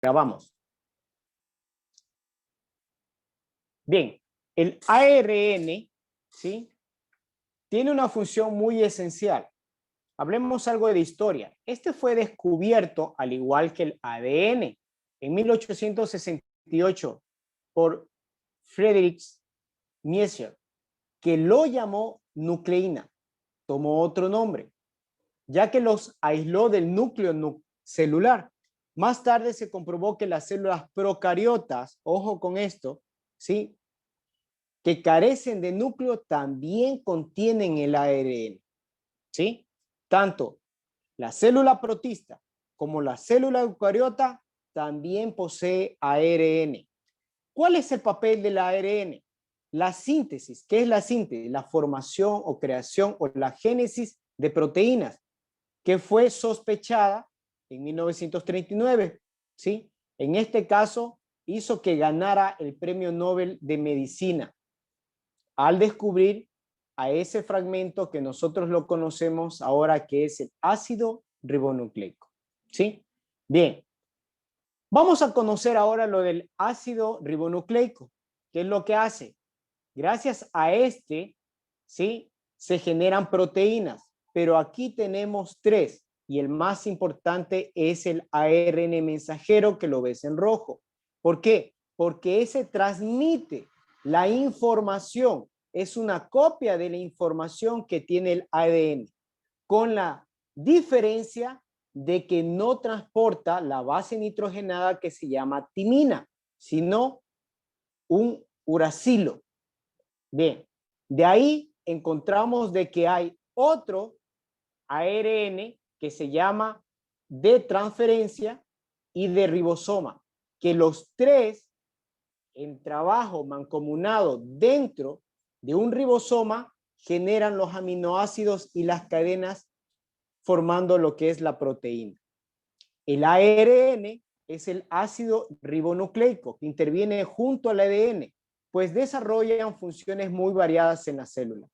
Grabamos. Bien, el ARN, ¿sí?, tiene una función muy esencial. Hablemos algo de historia. Este fue descubierto, al igual que el ADN, en 1868 por Friedrich Miescher, que lo llamó nucleína. Tomó otro nombre, ya que los aisló del núcleo celular. Más tarde se comprobó que las células procariotas, ojo con esto, ¿sí?, que carecen de núcleo también contienen el ARN, ¿sí? Tanto la célula protista como la célula eucariota también posee ARN. ¿Cuál es el papel del ARN? La síntesis. ¿Qué es la síntesis? La formación o creación o la génesis de proteínas, que fue sospechada en 1939, ¿sí? En este caso, hizo que ganara el Premio Nobel de Medicina al descubrir a ese fragmento que nosotros lo conocemos ahora, que es el ácido ribonucleico, ¿sí? Bien, vamos a conocer ahora lo del ácido ribonucleico. ¿Qué es lo que hace? Gracias a este, ¿sí?, se generan proteínas, pero aquí tenemos tres, y el más importante es el ARN mensajero, que lo ves en rojo. ¿Por qué? Porque ese transmite la información, es una copia de la información que tiene el ADN, con la diferencia de que no transporta la base nitrogenada que se llama timina, sino un uracilo. Bien, de ahí encontramos de que hay otro ARN que se llama de transferencia y de ribosoma, que los tres en trabajo mancomunado dentro de un ribosoma generan los aminoácidos y las cadenas formando lo que es la proteína. El ARN es el ácido ribonucleico que interviene junto al ADN, pues desarrollan funciones muy variadas en la célula.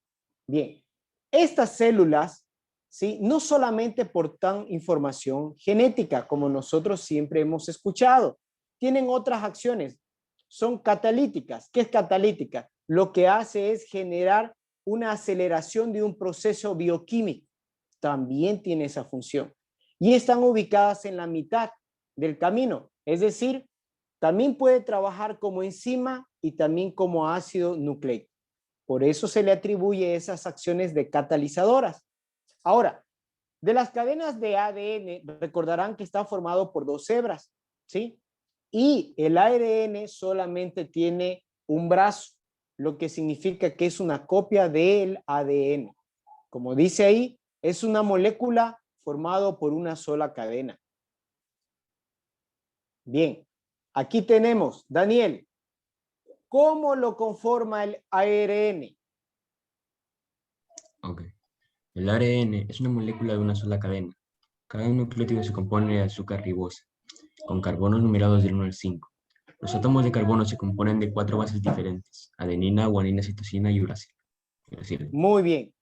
Bien, estas células, ¿sí?, no solamente portan información genética, como nosotros siempre hemos escuchado, tienen otras acciones, son catalíticas. ¿Qué es catalítica? Lo que hace es generar una aceleración de un proceso bioquímico. También tiene esa función. Y están ubicadas en la mitad del camino, es decir, también puede trabajar como enzima y también como ácido nucleico. Por eso se le atribuye esas acciones de catalizadoras. Ahora, de las cadenas de ADN, recordarán que está formado por dos hebras, ¿sí? Y el ARN solamente tiene un brazo, lo que significa que es una copia del ADN. Como dice ahí, es una molécula formada por una sola cadena. Bien, aquí tenemos, Daniel, ¿cómo lo conforma el ARN? Ok. El ARN es una molécula de una sola cadena. Cada nucleótido se compone de azúcar ribosa, con carbonos numerados del 1 al 5. Los átomos de carbono se componen de 4 bases diferentes: adenina, guanina, citosina y uracilo. Muy bien.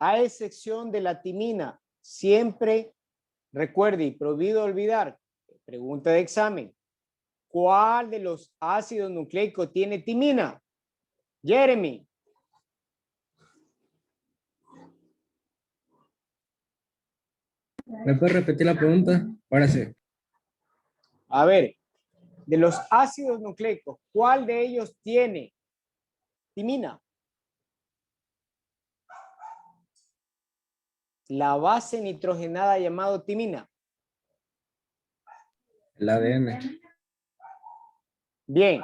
A excepción de la timina, siempre recuerde y prohibido olvidar, pregunta de examen, ¿cuál de los ácidos nucleicos tiene timina? Jeremy. ¿Me puedes repetir la pregunta? Ahora sí. A ver, de los ácidos nucleicos, ¿cuál de ellos tiene timina? La base nitrogenada llamada timina. El ADN. Bien,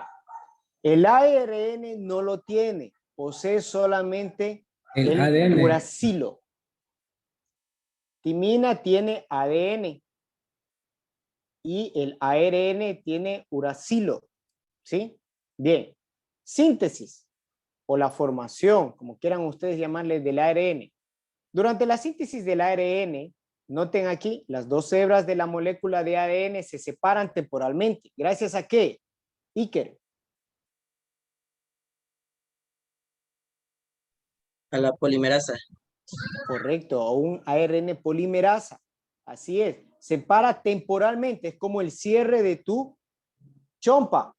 el ARN no lo tiene, posee solamente El el ADN. uracilo. Timina tiene ADN y el ARN tiene uracilo, ¿sí? Bien, síntesis o la formación, como quieran ustedes llamarle, del ARN. Durante la síntesis del ARN, noten aquí, las dos hebras de la molécula de ADN se separan temporalmente. ¿Gracias a qué? Iker. A la polimerasa. Correcto, o un ARN polimerasa. Así es, separa temporalmente, es como el cierre de tu Chompa,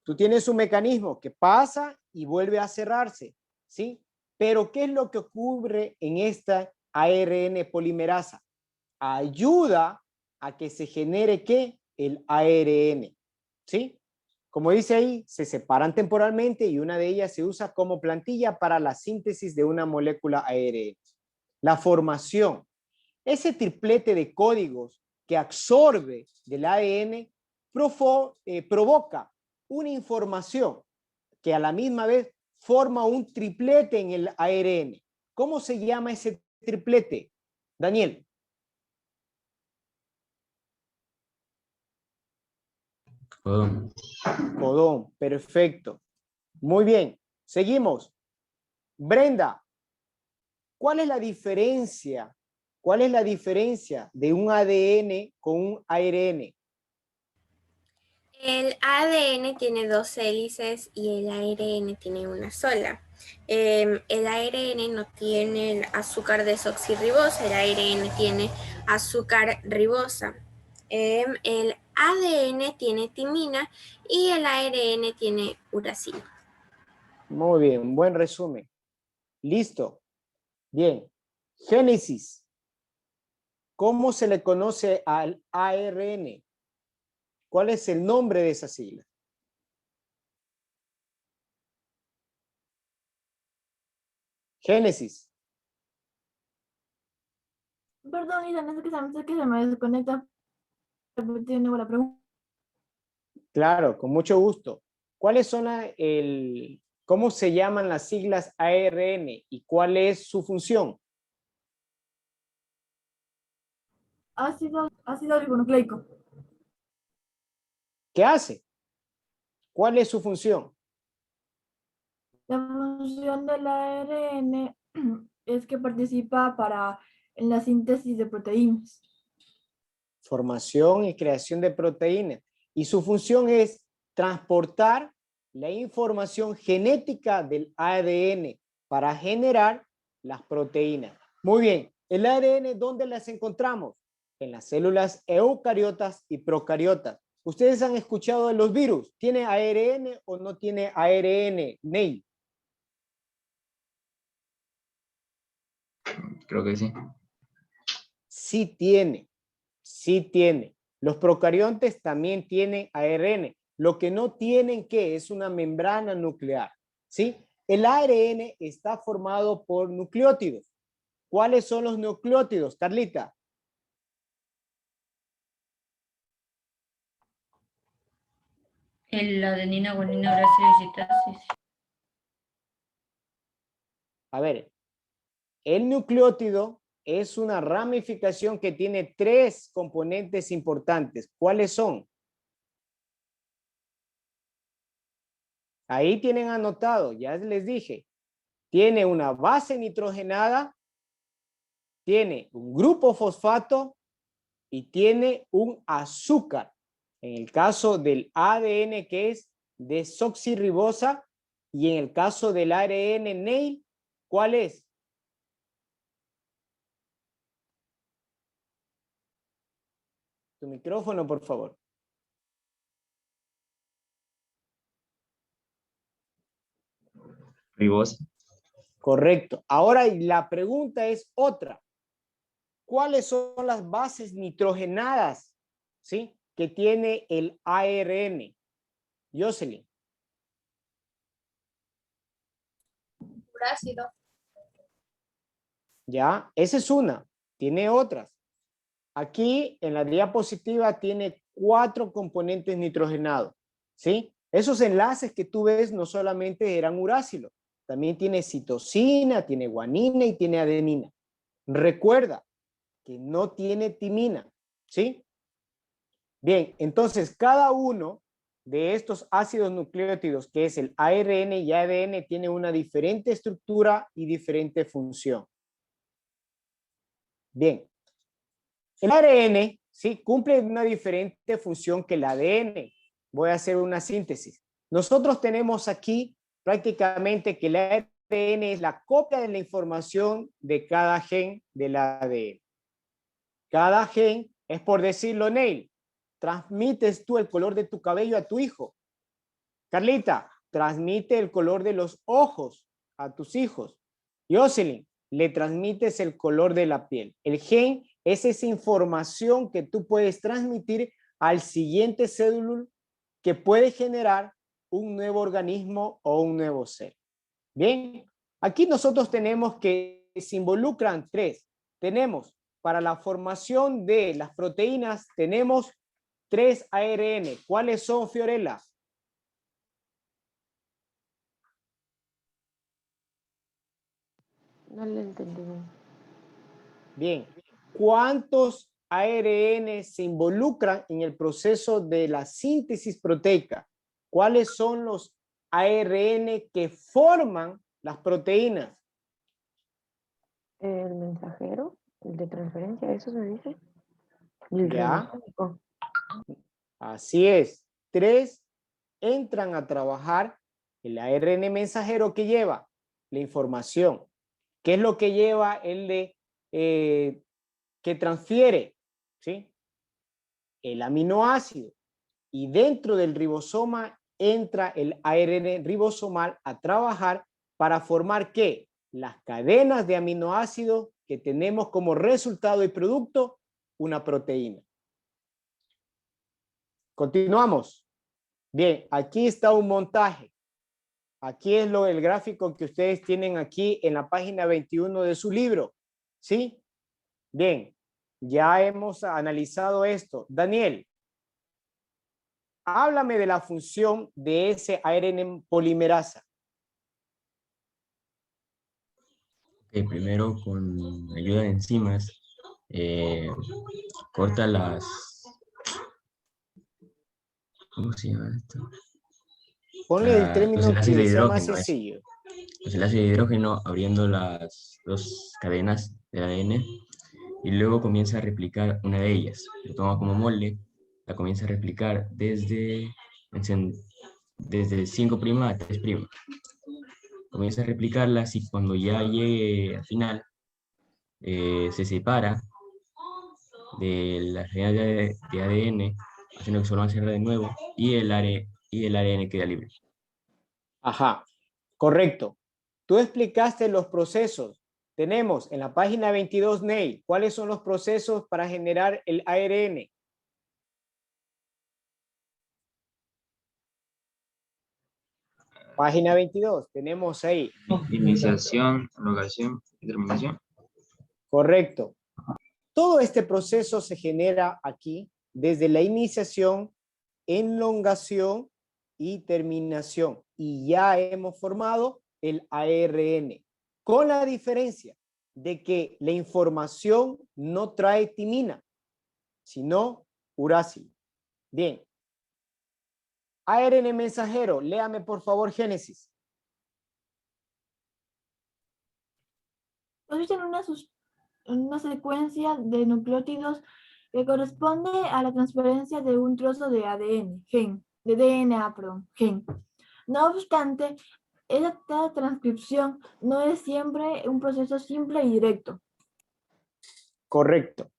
tú tienes un mecanismo que pasa y vuelve a cerrarse, ¿sí? Pero ¿qué es lo que ocurre en esta ARN polimerasa? Ayuda a que se genere, ¿qué? El ARN, ¿sí? Como dice ahí, se separan temporalmente y una de ellas se usa como plantilla para la síntesis de una molécula ARN. La formación. Ese triplete de códigos que absorbe del ADN provoca una información que a la misma vez forma un triplete en el ARN. ¿Cómo se llama ese triplete? Daniel. Codón. Codón, perfecto. Muy bien, seguimos. Brenda, ¿cuál es la diferencia? ¿Cuál es la diferencia de un ADN con un ARN? El ADN tiene 2 hélices y el ARN tiene una sola. El ARN no tiene el azúcar desoxirribosa, el ARN tiene azúcar ribosa. El ADN tiene timina y el ARN tiene uracilo. Muy bien, buen resumen. Listo. Bien. Génesis. ¿Cómo se le conoce al ARN? ¿Cuál es el nombre de esa sigla? Génesis. Perdón, Isa, no sé que se me desconecta. Tiene la pregunta. Claro, con mucho gusto. ¿Cuáles son cómo se llaman las siglas ARN y cuál es su función? Ácido ribonucleico. ¿Qué hace? ¿Cuál es su función? La función del ARN es que participa en la síntesis de proteínas. Formación y creación de proteínas. Y su función es transportar la información genética del ADN para generar las proteínas. Muy bien. ¿El ADN dónde las encontramos? En las células eucariotas y procariotas. ¿Ustedes han escuchado de los virus? ¿Tiene ARN o no tiene ARN, Ney? Creo que sí. Sí tiene. Sí tiene. Los procariontes también tienen ARN. Lo que no tienen, ¿qué? Es una membrana nuclear. ¿Sí? El ARN está formado por nucleótidos. ¿Cuáles son los nucleótidos, Carlita? La adenina, guanina, uracilo y citasis. A ver, el nucleótido es una ramificación que tiene 3 componentes importantes. ¿Cuáles son? Ahí tienen anotado, ya les dije. Tiene una base nitrogenada, tiene un grupo fosfato y tiene un azúcar. En el caso del ADN, que es desoxirribosa, y en el caso del ARN Neil, ¿cuál es? Tu micrófono, por favor. Ribosa. Correcto. Ahora la pregunta es otra. ¿Cuáles son las bases nitrogenadas, ¿sí?, que tiene el ARN? Jocelyn. Urácido. Ya, esa es una. Tiene otras. Aquí en la diapositiva tiene 4 componentes nitrogenados, ¿sí? Esos enlaces que tú ves no solamente eran urácilos, también tiene citosina, tiene guanina y tiene adenina. Recuerda que no tiene timina, ¿sí? Bien, entonces cada uno de estos ácidos nucleótidos, que es el ARN y ADN, tiene una diferente estructura y diferente función. Bien, el ARN, ¿sí?, cumple una diferente función que el ADN. Voy a hacer una síntesis. Nosotros tenemos aquí prácticamente que el ARN es la copia de la información de cada gen del ADN. Cada gen es, por decirlo, Neil, transmites tú el color de tu cabello a tu hijo? Carlita, transmite el color de los ojos a tus hijos. Jocelyn, le transmites el color de la piel. El gen es esa información que tú puedes transmitir al siguiente célula que puede generar un nuevo organismo o un nuevo ser. Bien, aquí nosotros tenemos que se involucran 3. Tenemos para la formación de las proteínas, tenemos 3 ARN. ¿Cuáles son, Fiorella? No le entendí bien. Bien, ¿cuántos ARN se involucran en el proceso de la síntesis proteica? ¿Cuáles son los ARN que forman las proteínas? El mensajero, el de transferencia, ¿eso se dice? Y el Ya, ribosómico. así es. 3 entran a trabajar el ARN mensajero que lleva la información. ¿Qué es lo que lleva el de que transfiere? ¿Sí? El aminoácido. Y dentro del ribosoma entra el ARN ribosomal a trabajar para formar ¿qué? Las cadenas de aminoácidos que tenemos como resultado y producto una proteína. Continuamos. Bien, aquí está un montaje. Aquí es el gráfico que ustedes tienen aquí en la página 21 de su libro. ¿Sí? Bien, ya hemos analizado esto. Daniel, háblame de la función de ese ARN polimerasa. Primero, con ayuda de enzimas, corta las... ¿Cómo se llama esto? Ponle el Los término enlaces de que sea más hidrógeno, eso. sencillo. Los enlaces de hidrógeno abriendo las 2 cadenas del ADN y luego comienza a replicar una de ellas. Lo toma como molde, la comienza a replicar desde 5' a 3'. Comienza a replicarlas y cuando ya llegue al final, se separa de las cadenas de ADN, haciendo que se vuelvan a cerrar de nuevo y el ARN queda libre. Ajá, correcto. Tú explicaste los procesos. Tenemos en la página 22, Ney, ¿cuáles son los procesos para generar el ARN? Página 22, tenemos ahí. Iniciación, logación y terminación. Correcto. Todo este proceso se genera aquí desde la iniciación, elongación y terminación. Y ya hemos formado el ARN. Con la diferencia de que la información no trae timina, sino uracilo. Bien. ARN mensajero, léame por favor Génesis. Consiste en una secuencia de nucleótidos que corresponde a la transferencia de un trozo de ADN, de DNA, gen. No obstante, esta transcripción no es siempre un proceso simple y directo. Correcto.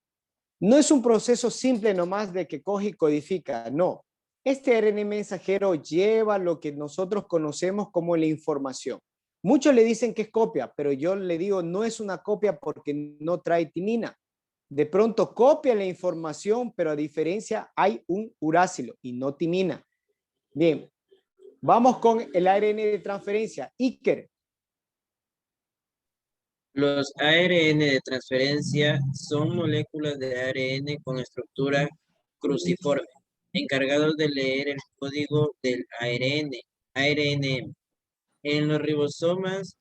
No es un proceso simple nomás de que coge y codifica, no. Este ARN mensajero lleva lo que nosotros conocemos como la información. Muchos le dicen que es copia, pero yo le digo no es una copia porque no trae timina. De pronto copia la información, pero a diferencia hay un uracilo y no timina. Bien, vamos con el ARN de transferencia. Iker. Los ARN de transferencia son moléculas de ARN con estructura cruciforme, encargados de leer el código del ARN en los ribosomas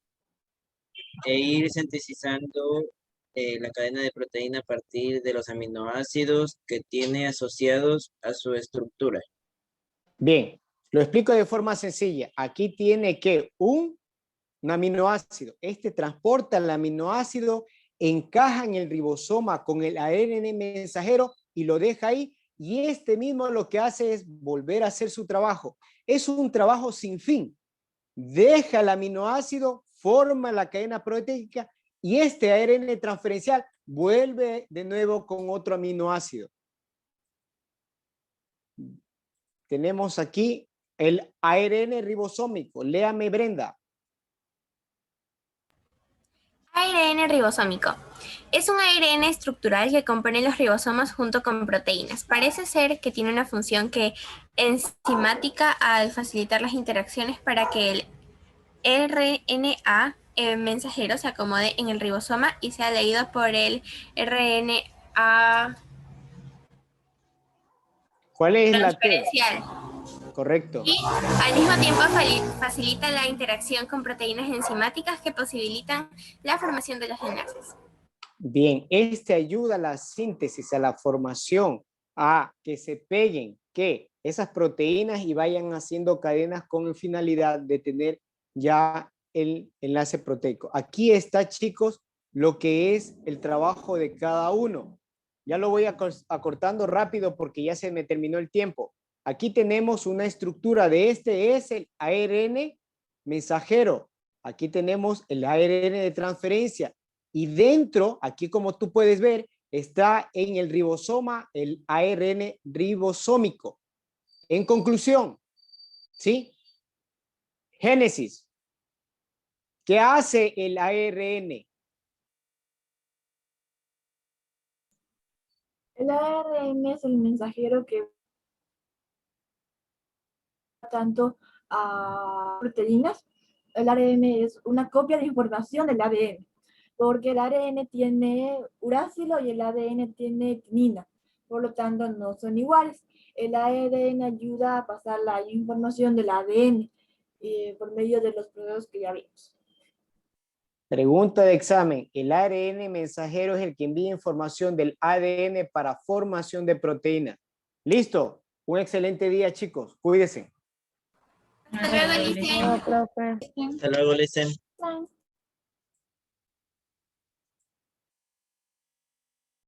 e ir sintetizando la cadena de proteína a partir de los aminoácidos que tiene asociados a su estructura. Bien, lo explico de forma sencilla. Aquí tiene que un aminoácido. Este transporta el aminoácido, encaja en el ribosoma con el ARN mensajero y lo deja ahí. Y este mismo lo que hace es volver a hacer su trabajo. Es un trabajo sin fin. Deja el aminoácido, forma la cadena proteica y este ARN transferencial vuelve de nuevo con otro aminoácido. tenemos aquí el ARN ribosómico. Léame, Brenda. ARN ribosómico. Es un ARN estructural que compone los ribosomas junto con proteínas. Parece ser que tiene una función enzimática al facilitar las interacciones para que el RNA mensajero se acomode en el ribosoma y sea leído por el RNA ¿Cuál es la T? transferencial. Correcto. Y al mismo tiempo facilita la interacción con proteínas enzimáticas que posibilitan la formación de los enlaces. Bien, este ayuda a la síntesis, a la formación, a que se peguen, que esas proteínas y vayan haciendo cadenas con finalidad de tener ya el enlace proteico. Aquí está, chicos, lo que es el trabajo de cada uno. Ya lo voy acortando rápido porque ya se me terminó el tiempo. Aquí tenemos una estructura de este es el ARN mensajero. Aquí tenemos el ARN de transferencia. Y dentro, aquí como tú puedes ver, está en el ribosoma el ARN ribosómico. En conclusión, ¿sí? Génesis. ¿Qué hace el ARN? El ARN es el mensajero que tanto a proteínas. El ARN es una copia de información del ADN, porque el ARN tiene uracilo y el ADN tiene timina, por lo tanto no son iguales. El ARN ayuda a pasar la información del ADN por medio de los procesos que ya vimos. Pregunta de examen. El ARN mensajero es el que envía información del ADN para formación de proteína. ¿Listo? Un excelente día, chicos. Cuídense. Hasta luego, Licen. No, profe. Hasta luego, Licen.